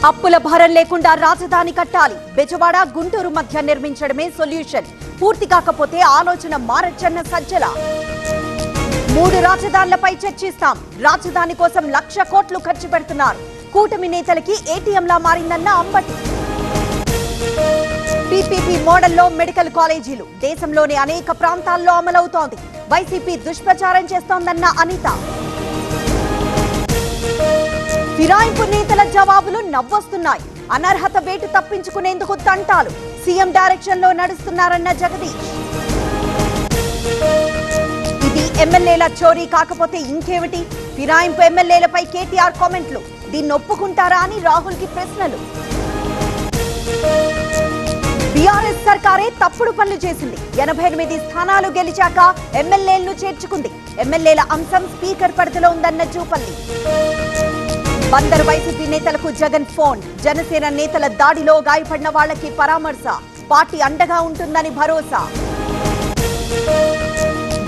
అప్పుల భారం లేకుండా రాజధాని కట్టాలి. బెజవాడ గుంటూరు మధ్య నిర్మించడమే సొల్యూషన్. పూర్తి కాకపోతే ఆలోచన మారచ్చన్న సజ్జల. 3 రాజధానులపై చర్చిస్తాం. రాజధాని కోసం 1,00,000 కోట్లు ఖర్చు పెడుతున్నారు. కూటమి నేతలకి ఏటీఎంలా మారిందన్న అంబటి. పీపీపీ మోడల్లో మెడికల్ కాలేజీలు దేశంలోని అనేక ప్రాంతాల్లో అమలవుతోంది. వైసీపీ దుష్ప్రచారం చేస్తోందన్న అనిత. ఫిరాయింపు నేతల జవాబులు నవ్వొస్తున్నాయి. అనర్హత వేటు తప్పించుకునేందుకు తంటాలు. సీఎం డైరెక్షన్ లో నడుస్తున్నారన్న జగదీష్. ఇది ఎమ్మెల్యేల చోరీ కాకపోతే ఇంకేమిటి? ఫిరాయింపు ఎమ్మెల్యేలపై కేటీఆర్ కామెంట్లు. దీన్ని ఒప్పుకుంటారా అని రాహుల్ కి ప్రశ్నలు. బీఆర్ఎస్ సర్కారే తప్పుడు పనులు చేసింది. 88 స్థానాలు గెలిచాక ఎమ్మెల్యేలను చేర్చుకుంది. ఎమ్మెల్యేల అంశం స్పీకర్ పరిధిలో ఉందన్న జూపల్లి. బందరు వైసీపీ నేతలకు జగన్ ఫోన్. జనసేన నేతల దాడిలో గాయపడిన వాళ్లకి పరామర్శ. పార్టీ అండగా ఉంటుందని భరోసా.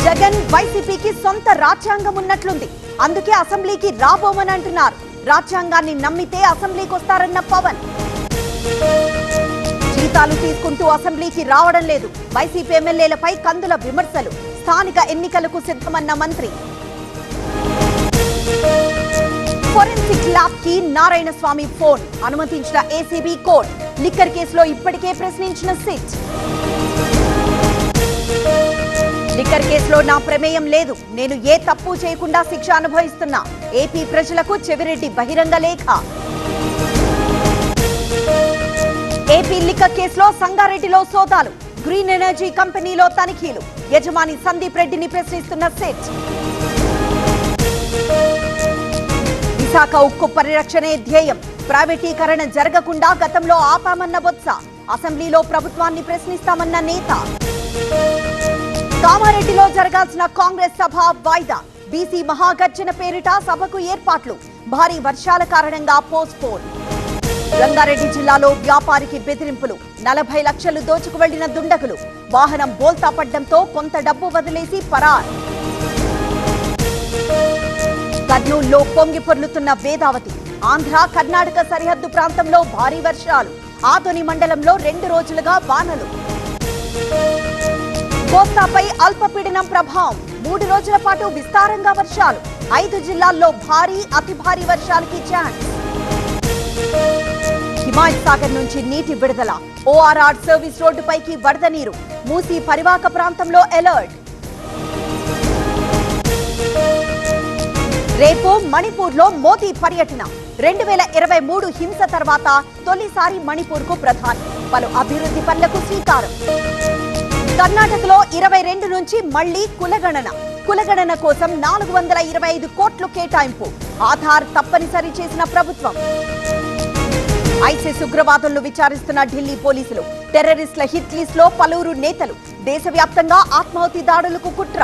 జగన్ వైసీపీకి సొంత రాజ్యాంగం ఉన్నట్లుంది. అందుకే అసెంబ్లీకి రాబోమని అంటున్నారు. రాజ్యాంగాన్ని నమ్మితే అసెంబ్లీకి వస్తారన్న పవన్. జీతాలు తీసుకుంటూ అసెంబ్లీకి రావడం లేదు. వైసీపీ ఎమ్మెల్యేలపై కందుల విమర్శలు. స్థానిక ఎన్నికలకు సిద్ధమన్న మంత్రి. ఫోరెన్సిక్ ల్యాబ్ కి నారాయణ స్వామి ఫోన్. అనుమతించిన ఏసీబీ కోర్టు. లిక్కర్ కేసులో ఇప్పటికే ప్రశ్నించిన సిట్. లిక్కర్ కేసులో నా ప్రమేయం లేదు. నేను ఏ తప్పు చేయకుండా శిక్ష అనుభవిస్తున్నా. ఏపీ ప్రజలకు చెవిరెడ్డి బహిరంగ లేఖ. ఏపీ లిక్కర్ కేసులో సంగారెడ్డిలో సోదాలు. గ్రీన్ ఎనర్జీ కంపెనీలో తనిఖీలు. యజమాని సందీప్ రెడ్డిని ప్రశ్నిస్తున్న సిట్. విశాఖ ఉక్కు పరిరక్షణే ధ్యేయం. ప్రైవేటీకరణ జరగకుండా గతంలో ఆపామన్న బొత్స. అసెంబ్లీలో ప్రభుత్వాన్ని ప్రశ్నిస్తామన్న నేత. కామారెడ్డిలో జరగాల్సిన కాంగ్రెస్ సభ వాయిదా. బీసీ మహాగర్జన పేరిట సభకు ఏర్పాట్లు. భారీ వర్షాల కారణంగా పోస్ట్పోన్. రంగారెడ్డి జిల్లాలో వ్యాపారికి బెదిరింపులు. 40 లక్షలు దోచుకు వెళ్లిన దుండగులు. వాహనం బోల్తా పడ్డంతో కొంత డబ్బు వదిలేసి పరార్. కర్నూలులో పొంగి పొర్లుతున్న వేదావతి. ఆంధ్ర కర్ణాటక సరిహద్దు ప్రాంతంలో భారీ వర్షాలు. ఆదోని మండలంలో 2 రోజులుగా వానలు. కోస్తాపై అల్పపీడనం ప్రభావం. 3 రోజుల పాటు విస్తారంగా వర్షాలు. 5 జిల్లాల్లో భారీ అతి భారీ వర్షాలకి ఛాన్స్. హిమాయత్ సాగర్ నుంచి నీటి విడుదల. ఓఆర్ఆర్ సర్వీస్ రోడ్డుపైకి వరద నీరు. మూసీ పరివాహక ప్రాంతంలో అలర్ట్. రేపు మణిపూర్ లో మోదీ పర్యటన. 2023 హింస తర్వాత తొలిసారి మణిపూర్ కు ప్రధాని. పలు అభివృద్ధి పనులకు శ్రీకారం. కర్ణాటకలో 22 నుంచి మళ్లీ కులగణన. కులగణన కోసం 425 కోట్లు కేటాయింపు. ఆధార్ తప్పనిసరి చేసిన ప్రభుత్వం. ఐసిస్ ఉగ్రవాదులను విచారిస్తున్న ఢిల్లీ పోలీసులు. టెర్రరిస్టుల హిట్ లిస్ట్ లో పలువురు నేతలు. దేశవ్యాప్తంగా ఆత్మాహుతి దాడులకు కుట్ర.